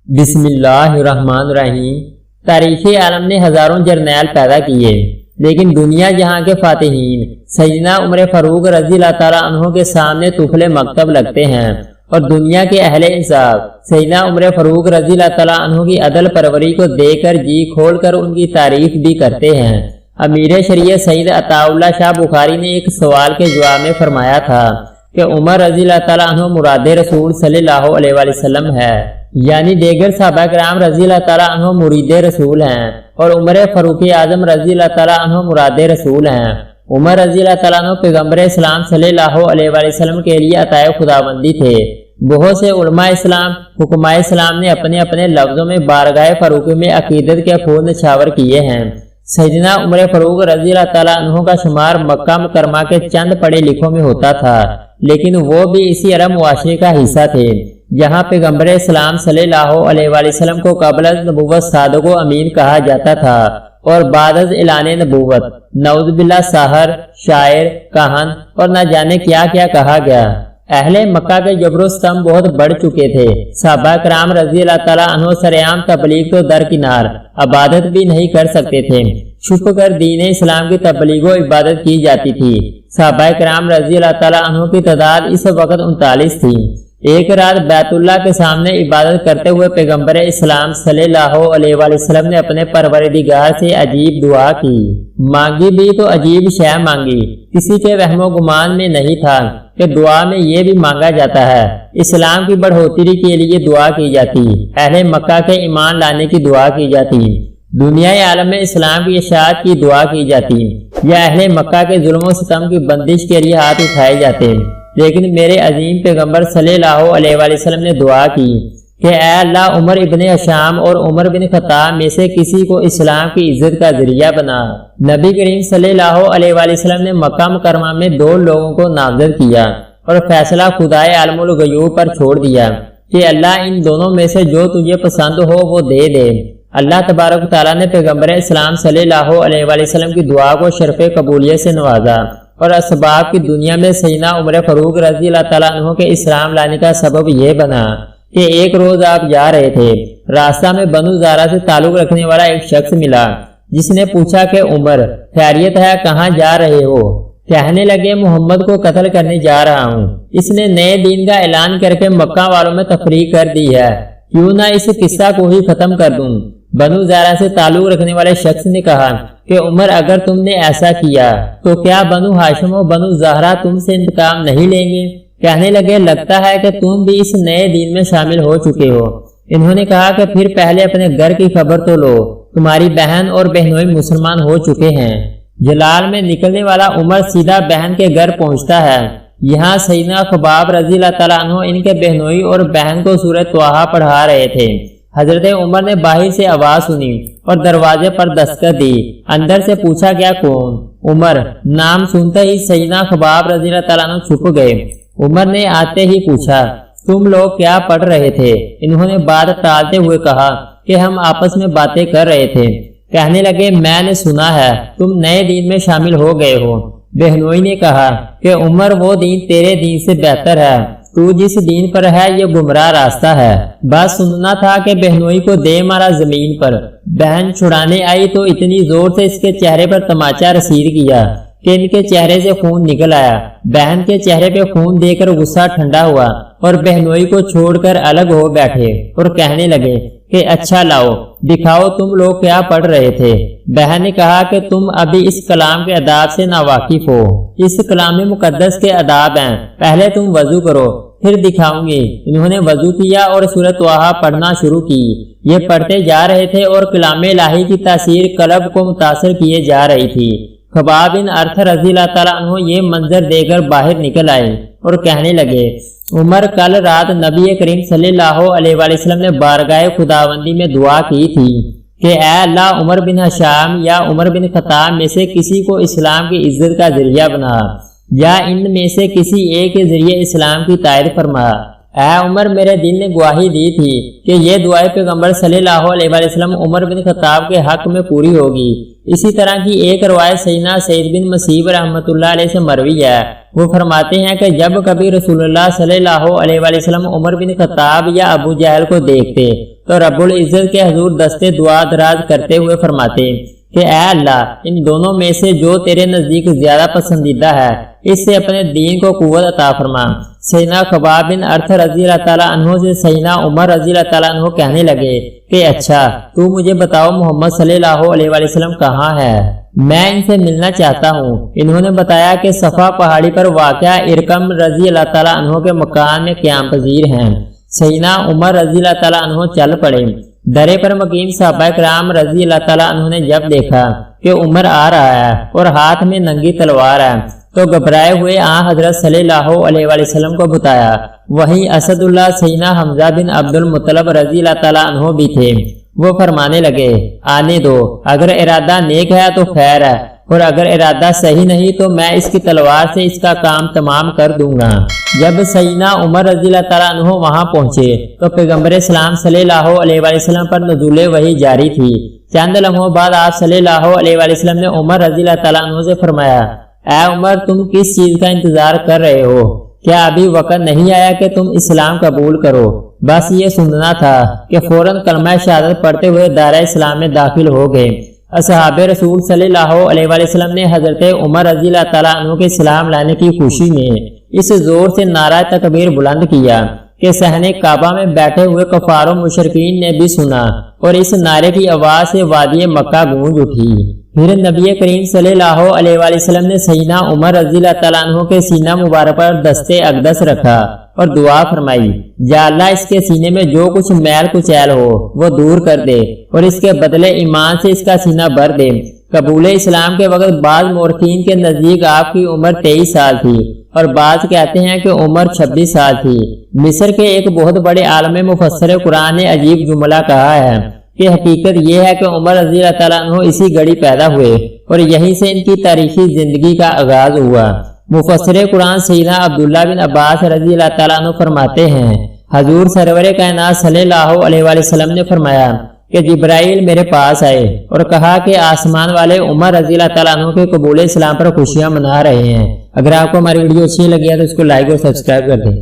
بسم اللہ الرحمن الرحیم۔ تاریخ عالم نے ہزاروں جرنیل پیدا کیے، لیکن دنیا جہاں کے فاتحین سیدنا عمر فاروق رضی اللہ تعالیٰ عنہ کے سامنے طفل مکتب لگتے ہیں، اور دنیا کے اہل انصاف سیدنا عمر فاروق رضی اللہ تعالیٰ عنہ کی عدل پروری کو دیکھ کر جی کھول کر ان کی تعریف بھی کرتے ہیں۔ امیر شریعت سید عطا اللہ شاہ بخاری نے ایک سوال کے جواب میں فرمایا تھا کہ عمر رضی اللہ تعالیٰ عنہ مراد رسول صلی اللہ علیہ وآلہ وسلم ہے، یعنی دیگر صحابہ کرام رضی اللہ تعالیٰ عنہ مرید رسول ہیں، اور عمر فاروق اعظم رضی اللہ تعالیٰ عنہ مراد رسول ہیں۔ عمر رضی اللہ تعالیٰ عنہ پیغمبر اسلام صلی اللہ علیہ وآلہ وسلم کے لیے عطائے خداوندی تھے۔ بہت سے علماء اسلام حکماء اسلام نے اپنے اپنے لفظوں میں بارگاہ فاروق میں عقیدت کے پھول نچھاور کیے ہیں۔ سیدنا عمر فاروق رضی اللہ تعالیٰ عنہ کا شمار مکہ مکرمہ کے چند پڑھے لکھوں میں ہوتا تھا، لیکن وہ بھی اسی عرب معاشرے کا حصہ تھے جہاں پیغمبر اسلام صلی اللہ علیہ وآلہ وسلم کو قبل از نبوت صادق و امین کہا جاتا تھا، اور بعد از اعلان نبوت نعوذ باللہ ساحر، شاعر، کاہن اور نہ جانے کیا کیا کہا گیا۔ اہل مکہ کے جبر و ستم بہت بڑھ چکے تھے۔ صحابہ کرام رضی اللہ تعالیٰ عنہ سرعام تبلیغ تو درکنار، عبادت بھی نہیں کر سکتے تھے۔ چھپ کر دین اسلام کی تبلیغ و عبادت کی جاتی تھی۔ صحابہ کرام رضی اللہ تعالیٰ عنہ کی تعداد اس وقت 39 تھی۔ ایک رات بیت اللہ کے سامنے عبادت کرتے ہوئے پیغمبر اسلام صلی اللہ علیہ وآلہ وسلم نے اپنے پروردگار سے عجیب دعا کی۔ مانگی بھی تو عجیب شے مانگی، کسی کے وہم و گمان میں نہیں تھا کہ دعا میں یہ بھی مانگا جاتا ہے۔ اسلام کی بڑھوتری کے لیے دعا کی جاتی، اہل مکہ کے ایمان لانے کی دعا کی جاتی، دنیا عالم میں اسلام کی اشاعت کی دعا کی جاتی، یا اہل مکہ کے ظلم و ستم کی بندش کے لیے ہاتھ اٹھائے جاتے۔ لیکن میرے عظیم پیغمبر صلی اللہ علیہ وآلہ وسلم نے دعا کی کہ اے اللہ، عمر ابن حشام اور عمر بن خطاب میں سے کسی کو اسلام کی عزت کا ذریعہ بنا۔ نبی کریم صلی اللہ علیہ وآلہ وسلم نے مکہ مکرمہ میں 2 لوگوں کو نامزد کیا اور فیصلہ خدائے عالم الغیوب پر چھوڑ دیا کہ اللہ ان دونوں میں سے جو تجھے پسند ہو وہ دے دے۔ اللہ تبارک تعالیٰ نے پیغمبر اسلام صلی اللہ علیہ وآلہ وسلم کی دعا کو شرف قبولیت سے نوازا، اور اسباب کی دنیا میں سیدنا عمر فاروق رضی اللہ تعالیٰ عنہ کے اسلام لانے کا سبب یہ بنا کہ ایک روز آپ جا رہے تھے، راستہ میں بنو زارہ سے تعلق رکھنے والا ایک شخص ملا جس نے پوچھا کہ عمر خیریت ہے، کہاں جا رہے ہو؟ کہنے لگے محمد کو قتل کرنے جا رہا ہوں، اس نے نئے دین کا اعلان کر کے مکہ والوں میں تفریق کر دی ہے، کیوں نہ اس قصہ کو ہی ختم کر دوں۔ بنو زارہ سے تعلق رکھنے والے شخص نے کہا کہ عمر اگر تم نے ایسا کیا تو کیا بنو ہاشم و بنو زہرہ تم سے انتقام نہیں لیں گے؟ کہنے لگے لگتا ہے کہ تم بھی اس نئے دین میں شامل ہو چکے ہو۔ انہوں نے کہا کہ پھر پہلے اپنے گھر کی خبر تو لو، تمہاری بہن اور بہنوئی مسلمان ہو چکے ہیں۔ جلال میں نکلنے والا عمر سیدھا بہن کے گھر پہنچتا ہے۔ یہاں سیدنا خباب رضی اللہ تعالیٰ عنہ ان کے بہنوئی اور بہن کو سورہ طٰہٰ پڑھا رہے تھے۔ حضرت عمر نے باہر سے آواز سنی اور دروازے پر دستک دی۔ اندر سے پوچھا گیا کون؟ عمر۔ نام سنتے ہی سیدنا خباب رضی اللہ تعالیٰ عنہ چھپ گئے۔ عمر نے آتے ہی پوچھا تم لوگ کیا پڑھ رہے تھے؟ انہوں نے بات ٹالتے ہوئے کہا کہ ہم آپس میں باتیں کر رہے تھے۔ کہنے لگے میں نے سنا ہے تم نئے دین میں شامل ہو گئے ہو۔ بہنوئی نے کہا کہ عمر وہ دین تیرے دین سے بہتر ہے، تو جس دین پر ہے یہ گمراہ راستہ ہے۔ بس سننا تھا کہ بہنوئی کو دے مارا زمین پر۔ بہن چھڑانے آئی تو اتنی زور سے اس کے چہرے پر تماچا رسید کیا کہ ان کے چہرے سے خون نکل آیا۔ بہن کے چہرے پہ خون دے کر غصہ ٹھنڈا ہوا اور بہنوئی کو چھوڑ کر الگ ہو بیٹھے اور کہنے لگے کہ اچھا لاؤ دکھاؤ تم لوگ کیا پڑھ رہے تھے۔ بہن نے کہا کہ تم ابھی اس کلام کے آداب سے ناواقف ہو، اس کلام مقدس کے آداب ہیں، پہلے تم وضو کرو پھر دکھاؤں گی۔ انہوں نے وضو کیا اور سورہ طٰہٰ پڑھنا شروع کی۔ یہ پڑھتے جا رہے تھے اور کلام الہی کی تاثیر قلب کو متاثر کیے جا رہی تھی۔ خباب بن ارث رضی اللہ تعالیٰ عنہ یہ منظر دے کر باہر نکل آئے اور کہنے لگے عمر کل رات نبی کریم صلی اللہ علیہ وآلہ وسلم نے بارگاہ خداوندی میں دعا کی تھی کہ اے اللہ، عمر بن حشام یا عمر بن خطاب میں سے کسی کو اسلام کی عزت کا ذریعہ بنا، یا ان میں سے کسی ایک کے ذریعے اسلام کی تائید فرما۔ اے عمر، میرے دل نے گواہی دی تھی کہ یہ دعائے پیغمبر صلی اللہ علیہ وآلہ وسلم عمر بن خطاب کے حق میں پوری ہوگی۔ اسی طرح کی ایک روایت سیدنا سعید بن مسیب رحمۃ اللہ علیہ سے مروی ہے۔ وہ فرماتے ہیں کہ جب کبھی رسول اللہ صلی اللہ علیہ وآلہ وسلم عمر بن خطاب یا ابو جہل کو دیکھتے تو رب العزت کے حضور دستے دعا دراز کرتے ہوئے فرماتے کہ اے اللہ ان دونوں میں سے جو تیرے نزدیک زیادہ پسندیدہ ہے اس سے اپنے دین کو قوت عطا فرما۔ سیدنا خباب بن ارث رضی اللہ تعالیٰ عنہ سے سیدنا عمر رضی اللہ تعالیٰ عنہ کہنے لگے کہ اچھا تو مجھے بتاؤ محمد صلی اللہ علیہ وسلم کہاں ہے، میں ان سے ملنا چاہتا ہوں۔ انہوں نے بتایا کہ صفا پہاڑی پر واقع ارقم رضی اللہ تعالیٰ عنہ کے مکان میں قیام پذیر ہیں۔ سیدنا عمر رضی اللہ تعالیٰ عنہ چل پڑے۔ درے پر مقیم صحابہ کرام رضی اللہ تعالیٰ عنہ نے جب دیکھا کہ عمر آ رہا ہے اور ہاتھ میں ننگی تلوار ہے تو گھبرائے ہوئے حضرت صلی اللہ علیہ وسلم کو بتایا۔ وہیں اسد اللہ سیدنا حمزہ بن عبد المطلب رضی اللہ تعالیٰ عنہ بھی تھے۔ وہ فرمانے لگے آنے دو، اگر ارادہ نیک ہے تو خیر ہے اور اگر ارادہ صحیح نہیں تو میں اس کی تلوار سے اس کا کام تمام کر دوں گا۔ جب سیدنا عمر رضی اللہ تعالیٰ عنہ وہاں پہنچے تو پیغمبر اسلام صلی اللہ علیہ وسلم پر نزول وحی جاری تھی۔ چند لمحوں بعد آپ صلی اللہ علیہ وسلم نے عمر رضی اللہ تعالیٰ عنہ سے فرمایا اے عمر تم کس چیز کا انتظار کر رہے ہو؟ کیا ابھی وقت نہیں آیا کہ تم اسلام قبول کرو؟ بس یہ سننا تھا کہ فوراً کلمہ شہادت پڑھتے ہوئے دائرہ اسلام میں داخل ہو گئے۔ اصحاب رسول صلی اللہ علیہ وسلم نے حضرت عمر رضی اللہ تعالیٰ عنہ کے اسلام لانے کی خوشی میں اس زور سے نعرہ تکبیر بلند کیا کہ صحن کعبہ میں بیٹھے ہوئے کفار و مشرکین نے بھی سنا اور اس نعرے کی آواز سے وادی مکہ گونج اٹھی۔ پھر نبی کریم صلی اللہ علیہ وسلم نے سیدنا عمر رضی اللہ تعالیٰ عنہ کے سینہ مبارک پر دستے اقدس رکھا اور دعا فرمائی یا اللہ اس کے سینے میں جو کچھ میل کچیل ہو وہ دور کر دے اور اس کے بدلے ایمان سے اس کا سینہ بھر دے۔ قبول اسلام کے وقت بعض مورخین کے نزدیک آپ کی عمر 23 سال تھی اور بعض کہتے ہیں کہ عمر 26 سال تھی۔ مصر کے ایک بہت بڑے عالم مفسر قرآن نے عجیب جملہ کہا ہے کہ حقیقت یہ ہے کہ عمر رضی اللہ تعالیٰ عنہ اسی گھڑی پیدا ہوئے اور یہیں سے ان کی تاریخی زندگی کا آغاز ہوا۔ مفسر قرآن سیدنا عبداللہ بن عباس رضی اللہ تعالیٰ عنہ فرماتے ہیں حضور سرور کائنات صلی اللہ علیہ وسلم نے فرمایا کہ جبرائیل میرے پاس آئے اور کہا کہ آسمان والے عمر رضی اللہ تعالیٰ عنہ کے قبول اسلام پر خوشیاں منا رہے ہیں۔ اگر آپ کو ہماری ویڈیو اچھی لگی ہے تو اس کو لائک اور سبسکرائب کر دیں۔